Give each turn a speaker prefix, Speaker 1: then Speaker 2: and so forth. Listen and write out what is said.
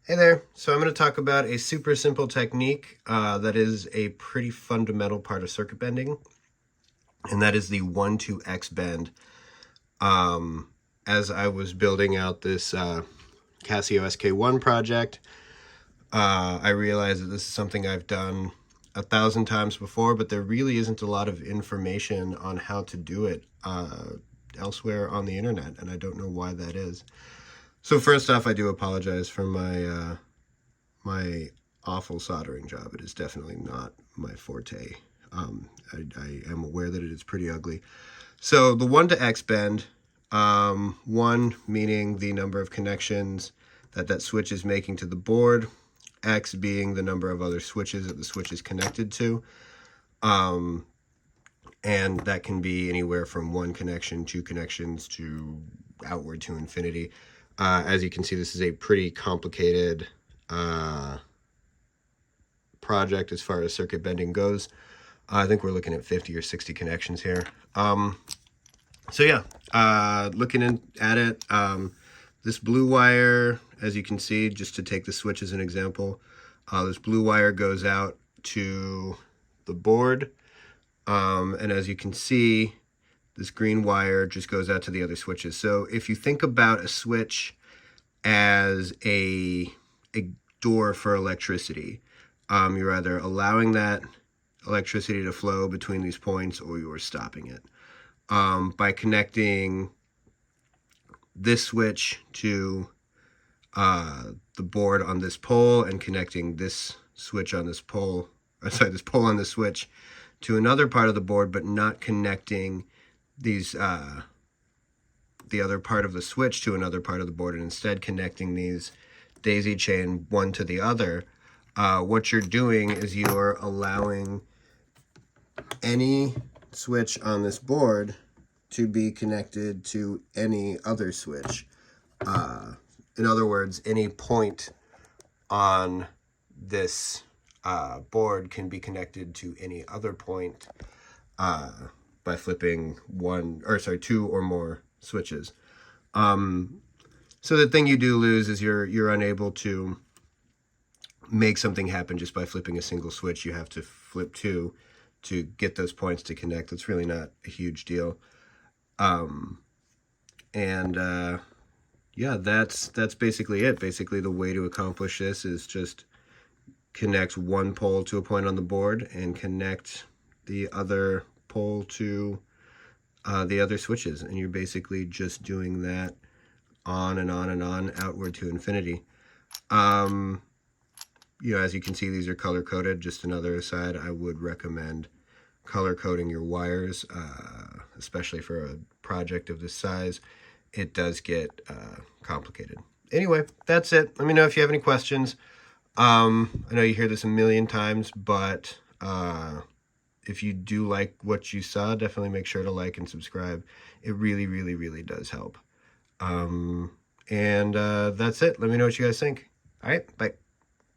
Speaker 1: Hey there. So I'm going to talk about a super simple technique that is a pretty fundamental part of circuit bending, and that is the 1-2x bend. As I was building out this Casio SK1 project, I realized that this is something I've done 1,000 times before, but there really isn't a lot of information on how to do it elsewhere on the internet, and I don't know why that is. So first off, I do apologize for my awful soldering job. It is definitely not my forte. I am aware that it is pretty ugly. So the 1-to-x bend, 1 meaning the number of connections that switch is making to the board, x being the number of other switches that the switch is connected to. And that can be anywhere from 1 connection, 2 connections, to outward to infinity. As you can see, this is a pretty complicated project as far as circuit bending goes. I think we're looking at 50 or 60 connections here. So yeah, looking at it, this blue wire, as you can see, just to take the switch as an example, this blue wire goes out to the board, and as you can see, this green wire just goes out to the other switches. So if you think about a switch as a door for electricity, you're either allowing that electricity to flow between these points or you're stopping it. By connecting this switch to the board on this pole and connecting this switch on this pole, this pole on this switch to another part of the board, but not connecting these the other part of the switch to another part of the board, and instead connecting these daisy chain one to the other, what you're doing is you're allowing any switch on this board to be connected to any other switch. In other words, any point on this board can be connected to any other point by flipping 2 or more switches. So the thing you do lose is you're unable to make something happen just by flipping a single switch. You have to flip 2 to get those points to connect. It's really not a huge deal. Yeah, that's basically it. Basically, the way to accomplish this is just connect one pole to a point on the board and connect the other pole to the other switches, and you're basically just doing that on and on and on outward to infinity. You know, as you can see, these are color coded. Just another aside, I would recommend color coding your wires, especially for a project of this size. It does get complicated. Anyway, that's it. Let me know if you have any questions. I know you hear this a million times, but if you do like what you saw, definitely make sure to like and subscribe. It really, really, really does help. That's it. Let me know what you guys think. All right, bye.